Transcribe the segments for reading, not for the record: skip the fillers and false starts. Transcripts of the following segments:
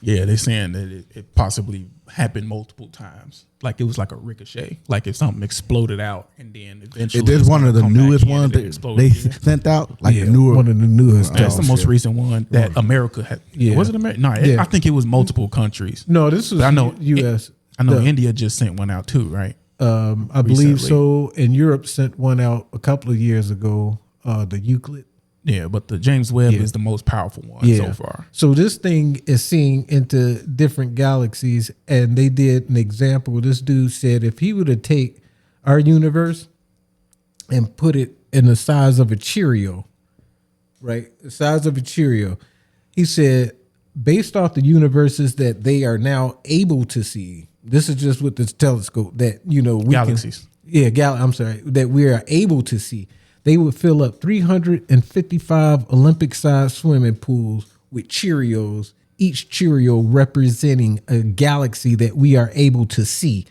Yeah, they're saying that it possibly happened multiple times. Like it was like a ricochet. Like if something exploded out and then eventually. It is one of the newest ones that they sent out. Like the newer, one of the newest. That's the most recent one that America had. Yeah. Was it America? No, I think it was multiple countries. No, this was I know U.S. I know India just sent one out too, right? I believe so. And Europe sent one out a couple of years ago. The Euclid. Yeah, but the James Webb is the most powerful one so far. So this thing is seeing into different galaxies, and they did an example. This dude said if he were to take our universe and put it in the size of a Cheerio, right? The size of a Cheerio. He said, based off the universes that they are now able to see, this is just with this telescope that, we galaxies. That we are able to see. They would fill up 355 Olympic-sized swimming pools with Cheerios, each Cheerio representing a galaxy that we are able to see.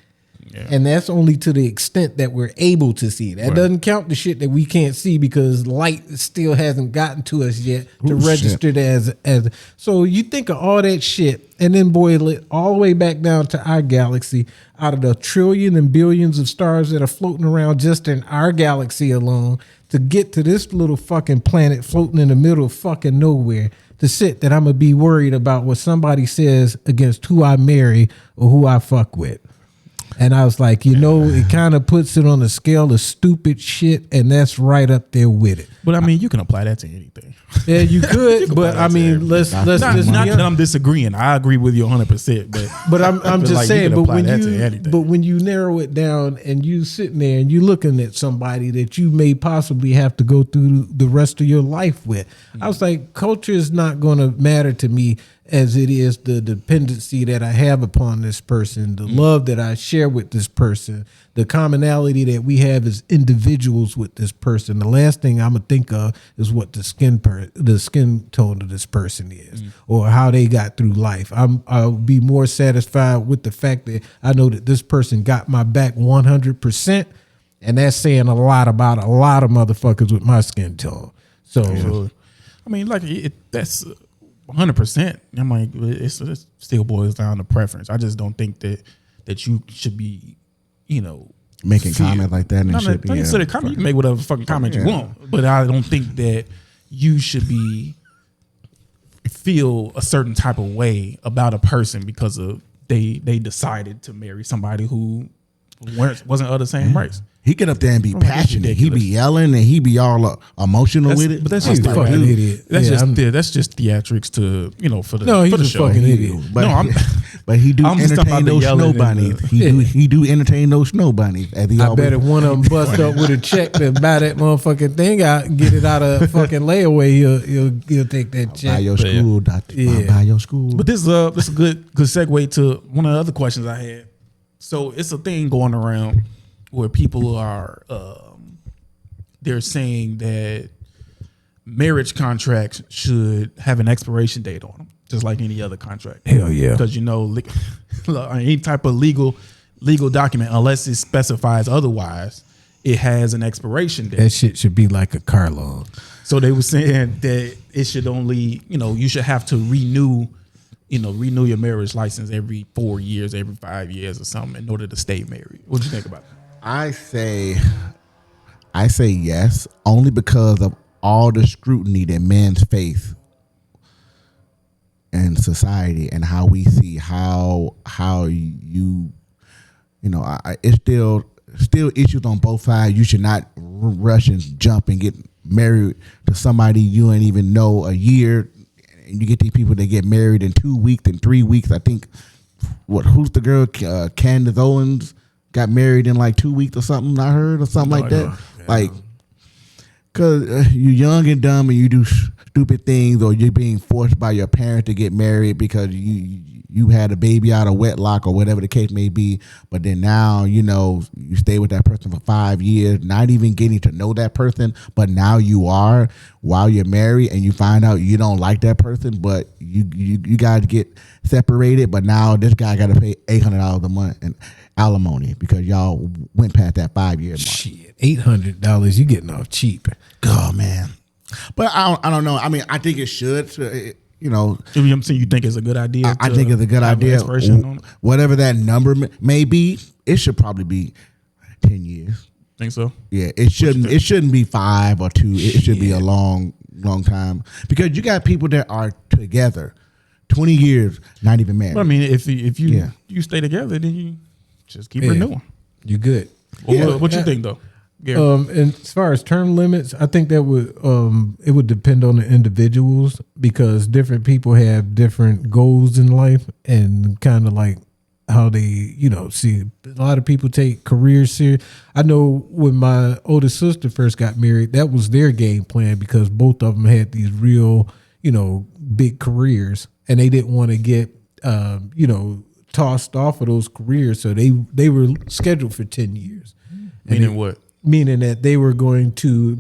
Yeah. And that's only to the extent that we're able to see. That doesn't count the shit that we can't see because light still hasn't gotten to us yet to register it as. So you think of all that shit and then boil it all the way back down to our galaxy. Out of the trillion and billions of stars that are floating around just in our galaxy alone, to get to this little fucking planet floating in the middle of fucking nowhere, to sit that I'm going to be worried about what somebody says against who I marry or who I fuck with. And I was like, it kind of puts it on the scale of stupid shit, and that's right up there with it. But I mean, you can apply that to anything. Yeah, you could, but I mean, let's not that I'm disagreeing. I agree with you 100%, but I'm just saying. But when you narrow it down and you sitting there and you looking at somebody that you may possibly have to go through the rest of your life with, I was like, culture is not going to matter to me as it is the dependency that I have upon this person, the love that I share with this person, the commonality that we have as individuals with this person. The last thing I'm gonna think of is what the skin tone of this person is, or how they got through life. I'll be more satisfied with the fact that I know that this person got my back 100%, and that's saying a lot about a lot of motherfuckers with my skin tone. So, I mean, like that's 100%. I'm like, it still boils down to preference. I just don't think that you should be, making comment like that. And you can make whatever fucking comment you want, but I don't think that you should feel a certain type of way about a person because of they decided to marry somebody who wasn't of the same race. He get up there and be passionate. He be yelling and he be all emotional with it. But that's just fucking idiot. That's just theatrics to for the he's for the a show. Fucking idiot. But he do entertain those snow bunnies. He do entertain those snow bunnies. I bet if one of them bust up with a check to buy that motherfucking thing out and get it out of fucking layaway, he'll take that check. Buy your school, doctor. Buy your school. But this is a good segue to one of the other questions I had. So it's a thing going around where people are they're saying that marriage contracts should have an expiration date on them, just like any other contract. Hell yeah. Because any type of legal document, unless it specifies otherwise, it has an expiration date. That shit should be like a car loan. So they were saying that it should only, you should have to renew your marriage license every 4 years, every 5 years or something in order to stay married. What do you think about that? I say yes, only because of all the scrutiny that men's face in society and how we see how it's still issues on both sides. You should not rush and jump and get married to somebody you ain't even know a year. And you get these people that get married in 2 weeks and 3 weeks. I think who's the girl? Candace Owens got married in like 2 weeks or something. I heard or something like that. Yeah. Like, cause you're young and dumb and you do stupid things, or you're being forced by your parents to get married because you had a baby out of wedlock or whatever the case may be. But then now, you stay with that person for 5 years, not even getting to know that person. But now you are while you're married and you find out you don't like that person, but you got to get separated. But now this guy got to pay $800 a month in alimony because y'all went past that 5 year mark. Shit, $800, you getting off cheap. Oh, man. But I don't know. I mean, I think it should. you know, I'm saying you think it's a good idea. I think it's a good have an idea. expiration on it? Whatever that number may be, it should probably be 10 years. Think so? Yeah, it shouldn't. It shouldn't be 5 or 2. It should be a long time because you got people that are together 20 years, not even married. But I mean, if you stay together, then you just keep renewing. You good. Well, what you think though? Gary? And as far as term limits, I think that would it would depend on the individuals because different people have different goals in life and kind of like how they, see a lot of people take careers serious. I know when my oldest sister first got married, that was their game plan because both of them had these real, big careers and they didn't want to get, tossed off of those careers. So they were scheduled for 10 years. Meaning what? Meaning that they were going to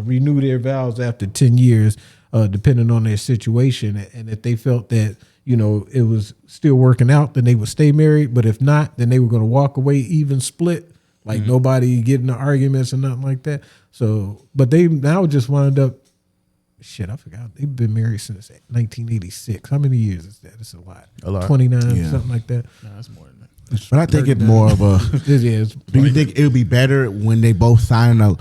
renew their vows after 10 years, depending on their situation. And if they felt that, it was still working out, then they would stay married. But if not, then they were going to walk away even split, like nobody getting into arguments or nothing like that. So, but they now just wound up, I forgot. They've been married since 1986. How many years is that? It's a lot. 29, something like that. No, that's more than that. But I think it's more of a. It is. Do you think it would be better when they both sign a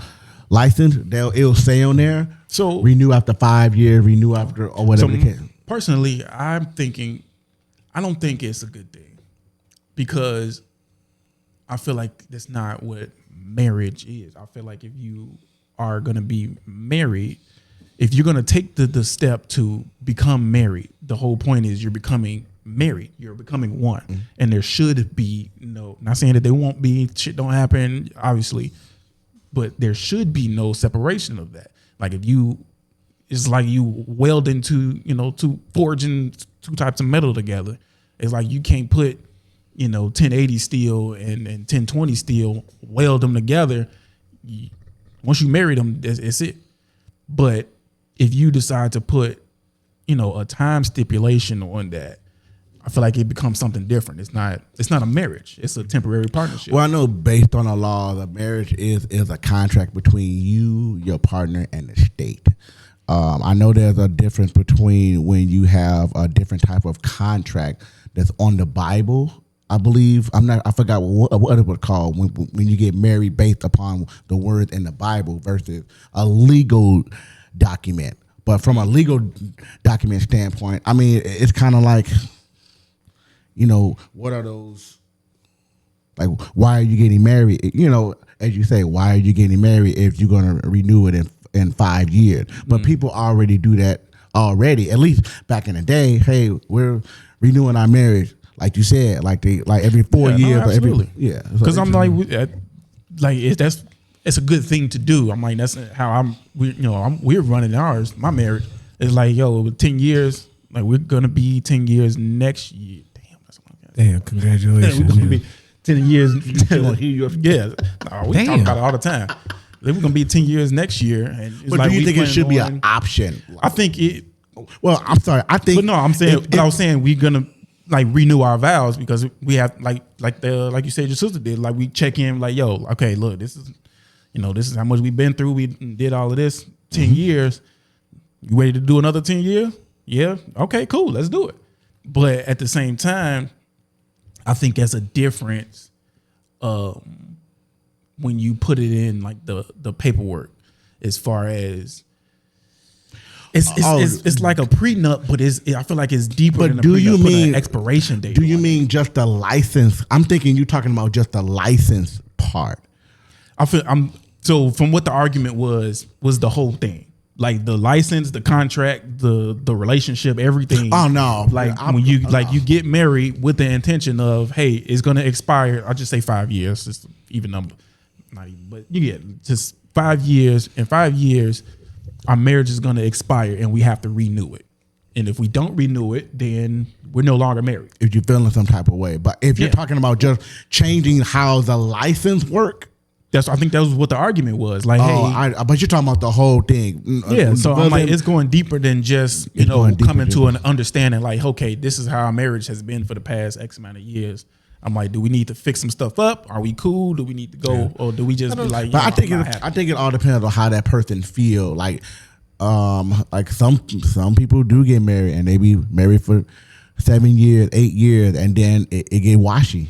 license? It'll say on there. So renew after 5 years, renew after or whatever. Personally, I'm thinking, I don't think it's a good thing because I feel like that's not what marriage is. I feel like if you are going to be married, if you're going to take the step to become married, the whole point is you're becoming married. You're becoming one. And there should be not saying that there won't be, shit don't happen, obviously, but there should be no separation of that. Like it's like you welding two forging two types of metal together. It's like you can't put, 1080 steel and 1020 steel, weld them together. Once you marry them, it's it. But if you decide to put, a time stipulation on that, I feel like it becomes something different. It's not a marriage. It's a temporary partnership. Well, I know based on the law, the marriage is a contract between you, your partner, and the state. I know there's a difference between when you have a different type of contract that's on the Bible. I believe I forgot what it was called when you get married based upon the words in the Bible versus a legal document. But from a legal document standpoint, I mean, it's kind of like, what are those? Like, why are you getting married? As you say, why are you getting married if you're going to renew it in 5 years? But people already do that already. At least back in the day, hey, we're renewing our marriage, like you said, like every 4 years. No, absolutely. Because So I'm it's a good thing to do. I'm like, that's how we're running ours. My marriage is like, 10 years. Like we're gonna be 10 years next year. Damn, congratulations. We're gonna be 10 years. Yeah. We talk about it all the time. We're gonna be 10 years next year. And it's But like do you think it should be an option? I think it. Well, I'm sorry. I think. But no, I'm saying. I was saying we're gonna renew our vows because we have like you said your sister did. Like we check in. Like okay, look, this is how much we've been through. We did all of this 10 years. You ready to do another 10 years? Yeah. Okay. Cool. Let's do it. But at the same time, I think there's a difference when you put it in like the paperwork, as far as it's like a prenup, but I feel like it's deeper. But than a do prenup. you Put mean an expiration date? Do you mean just the license? I'm thinking you're talking about just the license part. So from what the argument was the whole thing. Like the license, the contract, the relationship, everything. Oh no! Like when you you get married with the intention of, hey, it's gonna expire. I'll just say 5 years. It's an even number, not even, but you get just 5 years. In 5 years, our marriage is gonna expire, and we have to renew it. And if we don't renew it, then we're no longer married. If you're feeling some type of way, but if you're talking about just changing how the license work. I think that was what the argument was. Like, but you're talking about the whole thing. Yeah, so I'm like, it's going deeper than just coming to an understanding. Like, okay, this is how our marriage has been for the past X amount of years. I'm like, do we need to fix some stuff up? Are we cool? Do we need to go, or do we just be like? But I think it all depends on how that person feel. Like, Like some people do get married and they be married for 7 years, 8 years, and then it get washy.